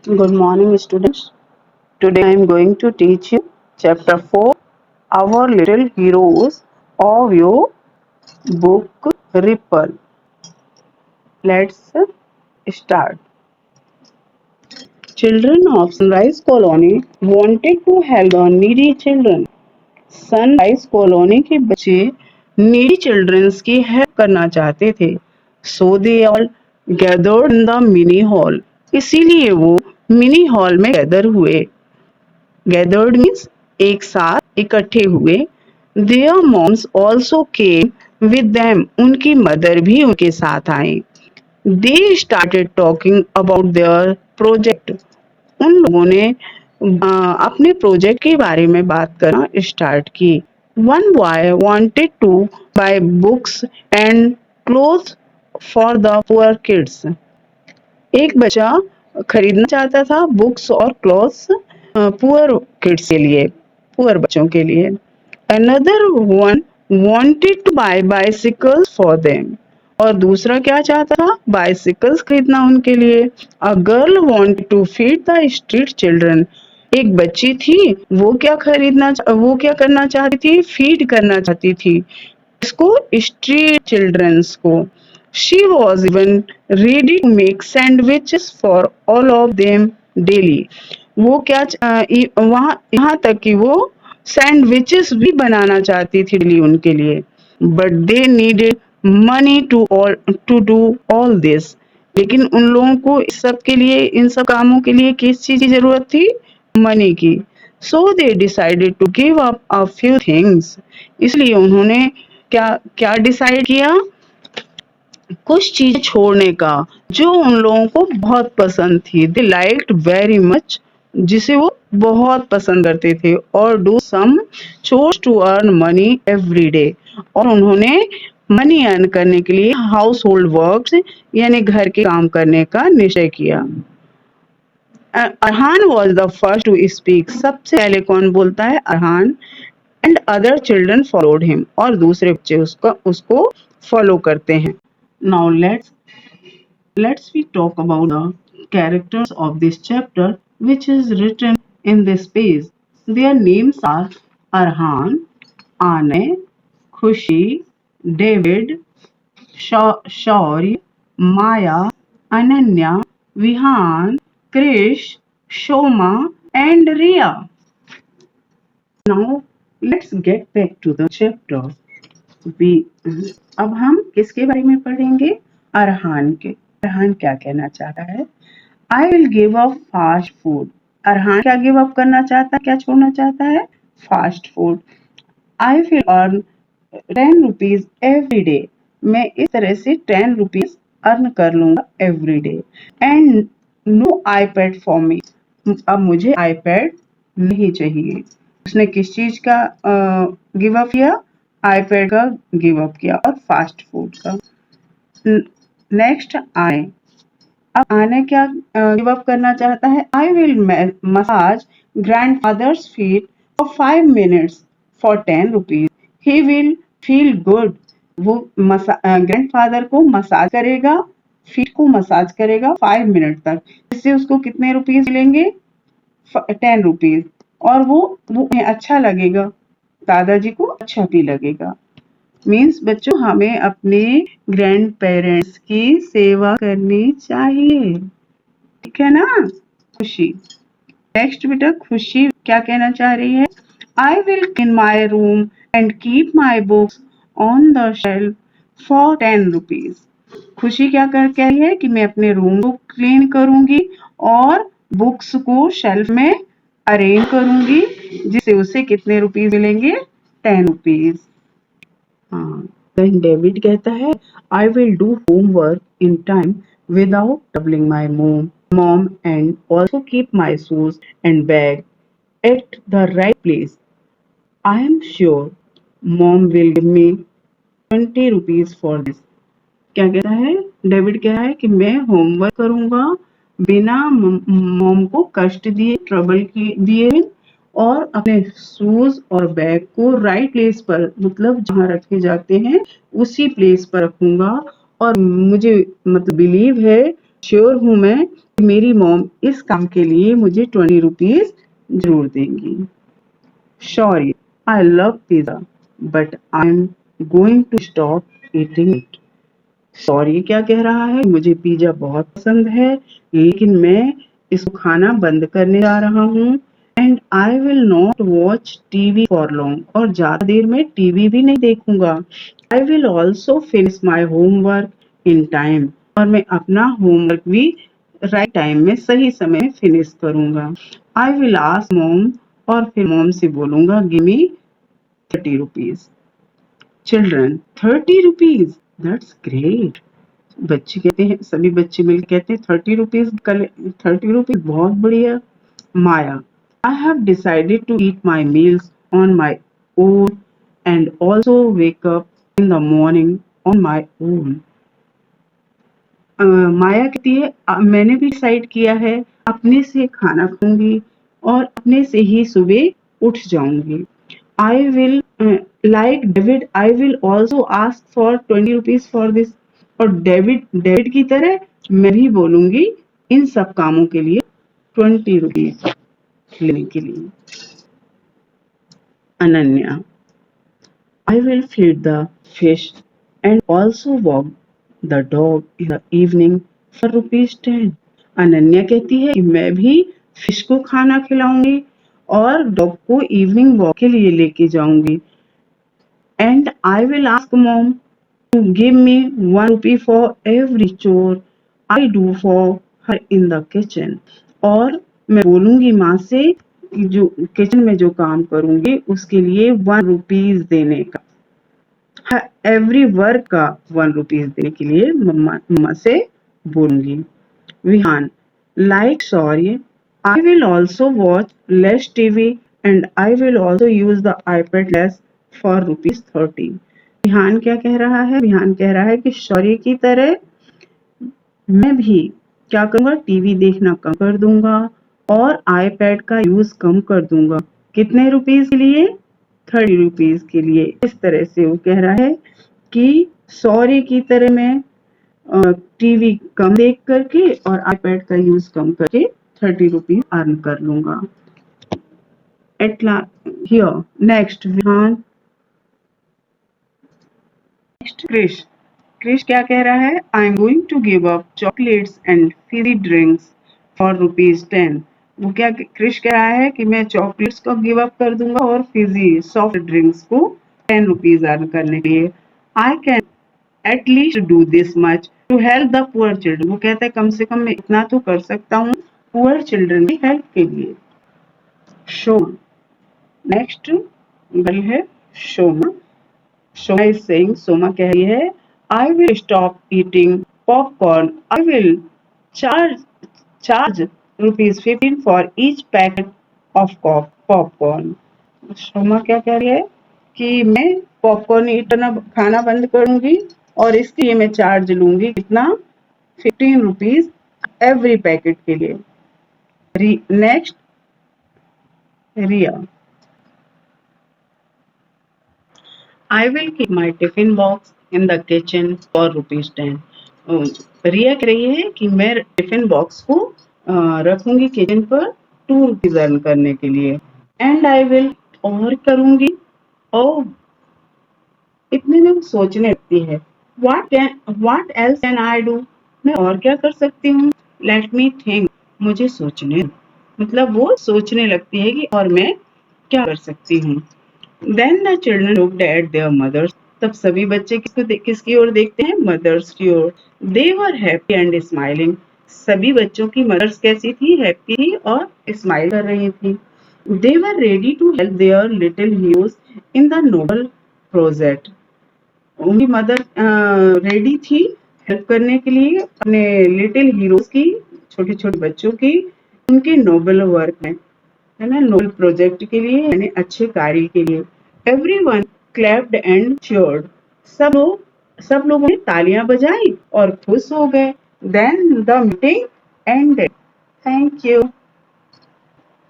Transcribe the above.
Good morning, students. Today I am going to teach you Chapter 4 Our Little Heroes of your book Ripple. Let's start. Children of Sunrise Colony wanted to help the needy children. Sunrise Colony के बच्चे needy childrens की help करना चाहते थे, so they all gathered in the mini hall. इसीलिए वो mini hall में gather हुए। गैदर्ड मीन्स एक साथ इकट्ठे हुए। Their moms also came with them, उनकी मदर भी उनके साथ आई। They started talking about their project, उन लोगों ने अपने प्रोजेक्ट के बारे में बात करना स्टार्ट की। One boy wanted to buy books and clothes for the poor kids, एक बच्चा खरीदना चाहता था बुक्स और क्लॉथ्स पुअर किड्स के लिए, पुअर बच्चों के लिए। Another one wanted to buy bicycles for them, और दूसरा क्या चाहता था, बाइसिकल्स खरीदना उनके लिए। A girl wanted to feed the street children, एक बच्ची थी, वो क्या करना चाहती थी, फीड करना चाहती थी इसको, स्ट्रीट चिल्ड्रंस को। She was even ready to make sandwiches for all of them daily, वो क्या वहां यहाँ तक कि वो सैंडविचेस भी बनाना चाहती थी डेली उनके लिए। But they needed money to do all this, लेकिन उन लोगों को इस सब के लिए, इन सब कामों के लिए किस चीज की जरूरत थी, मनी की। So they decided to give up a few things, इसलिए उन्होंने क्या क्या डिसाइड किया, कुछ चीज छोड़ने का जो उन लोगों को बहुत पसंद थी। दे लाइक्ड वेरी मच, जिसे वो बहुत पसंद करते थे। और do some chores to earn money every day, और उन्होंने मनी अर्न करने के लिए हाउस होल्ड वर्क्स यानी घर के काम करने का निश्चय किया। Arhaan was the first to speak, सबसे पहले कौन बोलता है, Arhaan. And other children followed him, और दूसरे बच्चे उसको फॉलो करते हैं। Now let's we talk about the characters of this chapter which is written in this page. Their names are Arhan, Ane, Khushi, David, Shaurya, Maya, Ananya, Vihan, Krish, Shoma and Riya. Now let's get back to the chapter. We अब हम किसके बारे में पढ़ेंगे, अरहान के। अरहान क्या कहना चाहता है, I will give up fast food. Arhaan क्या गिव अप करना चाहता है, क्या छोड़ना चाहता है, fast food. I will earn 10 rupees every day, मैं इस तरह से 10 रुपीज अर्न कर लूंगा every day. And no iPad for me, अब मुझे आईपैड नहीं चाहिए। उसने किस चीज का गिव अप किया, आईपैड का गिव अप किया और फास्ट फूड का। नेक्स्ट आने, अब आने क्या गिव अप करना चाहता है, I will massage grandfathers feet for 5 minutes for 10 rupees, he will feel good. वो ग्रैंडफादर को मसाज करेगा, फीट को मसाज करेगा 5 मिनट तक, इससे उसको कितने रुपीज मिलेंगे, 10 रुपीज, और वो अच्छा लगेगा, दादाजी को अच्छा भी लगेगा। मीन्स बच्चों, हमें अपने ग्रैंड पेरेंट्स की सेवा करनी चाहिए, ठीक है ना। खुशी, नेक्स्ट बेटा खुशी क्या कहना चाह रही है, I will clean my room and keep my books on the shelf for 10 rupees. खुशी क्या कह रही है कि मैं अपने रूम को क्लीन करूंगी और बुक्स को शेल्फ में अरेंज करूंगी, जिससे उसे कितने रुपीज मिलेंगे, 10 रुपीज। हाँ, डेविड कहता है, I will do homework in time without troubling my mom and also keep my shoes and bag at the right place. I am sure mom will give me 20 rupees for this. क्या कहता है, David कह रहा है कि मैं homework करूंगा बिना मॉम को कष्ट दिए, ट्रबल दिए, और अपने शूज और बैग को राइट प्लेस पर, मतलब जहाँ रखे जाते हैं उसी प्लेस पर रखूंगा। और मुझे मतलब बिलीव है श्योर हूँ मैं कि मेरी मॉम इस काम के लिए मुझे 20 रुपीज जरूर देंगी। Sorry, I love pizza, but I'm going to stop eating it. Sorry क्या कह रहा है, मुझे पिज्जा बहुत पसंद है लेकिन मैं इसको खाना बंद करने जा रहा हूँ। And I will not watch TV for long, और ज्यादा देर में टीवी भी नहीं देखूंगा। I will also finish my homework in time, और मैं अपना होमवर्क भी राइट टाइम में सही समय में फिनिश करूंगा। आई विल आस्क मॉम, और फिर मॉम से बोलूंगा give me 30 rupees. Children 30 rupees, that's great. बच्चे कहते हैं, सभी बच्चे मिलकर कहते हैं 30 रुपीज, 30 रुपीज बहुत बढ़िया। Maya, I have decided to eat my meals on my own and also wake up in the morning on my own. Maya कहती है मैंने भी डिसाइड किया है, अपने से खाना खाऊंगी और अपने से ही सुबह उठ जाऊंगी। I will like David, I will also ask for 20 rupees for this. और डेविड की तरह मैं भी बोलूंगी इन सब कामों के लिए 20 रुपीज लेने के लिए। Ananya, I will feed the fish and also walk the dog in the evening for ₹10। Ananya कहती है कि मैं भी फिश को खाना खिलाऊंगी और डॉग को इवनिंग वॉक के लिए लेके जाऊंगी। And I will ask mom to give me 1 rupee for every chore I do for her in the kitchen। और मैं बोलूंगी माँ से जो किचन में जो काम करूंगी उसके लिए 1 रुपीज देने का, एवरी वर्क का 1 रुपीज देने के लिए मम्मा से बोलूंगी। Vihaan, like sorry, I will also watch less TV and I will also use the iPad less for ₹30। Vihaan क्या कह रहा है, विहान कह रहा है कि शौर्य की तरह मैं भी क्या करूंगा, टीवी देखना कम कर दूंगा और आईपैड का यूज कम कर दूंगा। कितने रुपीज के लिए, 30 रुपीज के लिए। इस तरह से वो कह रहा है कि सॉरी की तरह मैं टीवी कम देख करके और आईपैड का यूज कम करके 30 रुपीज अर्न कर लूंगा। Here next Vihan, next Krish. Krish क्या कह रहा है, I am going to give up chocolates and fizzy drinks for ₹10। वो क्या क्रिश कह रहा है कि मैं चॉकलेट्स को गिव अप कर दूंगा और फिजी सॉफ्ट ड्रिंक्स को 10 रुपीज अर्न करने के लिए। I can at least do this much to help the poor children. वो कहता है कम से कम मैं इतना तो कर सकता हूँ पुअर चिल्ड्रन की हेल्प के लिए। शोमा, नेक्स्ट गर्ल है शोमा। शोमा इज सेइंग, सोमा कह रही है I will stop eating popcorn, I will charge ₹15 for each packet of popcorn. Shoma क्या कह रही है कि मैं पॉपकॉर्न इतना खाना बंद करूंगी और इसके लिए मैं चार्ज लूंगी कितना, 15 रुपीज एवरी पैकेट के लिए। Next Riya, I will keep my tiffin box in the kitchen for ₹10। रिया कह रही है कि मैं टिफिन बॉक्स को रखूंगी किचन पर 2 रुपीज अर्न करने के लिए। एंड आई विल, और करूंगी, ओ इतने में सोचने लगती है what else can I do, मैं और क्या कर सकती हूँ। लेट मी थिंक, मुझे सोचने, मतलब वो सोचने लगती है कि और मैं क्या कर सकती हूँ। Then the children looked at their mothers। तब सभी बच्चे किसकी ओर देखते हैं, मदर्स की ओर। They were happy and smiling। सभी बच्चों की मदर्स कैसी थी, हैप्पी थी और स्माइल कर रही थी। They were ready to help their little heroes in the noble project। उनकी मदर रेडी थी हेल्प करने के लिए अपने लिटिल हीरोज की, छोटे छोटे बच्चों की, उनके नोबल वर्क में, है ना, नोबल प्रोजेक्ट के लिए, यानी अच्छे कार्य के लिए। Everyone clapped and cheered. सब लोगों ने तालियां बजाई और खुश हो गए। Then the meeting ended. Thank you.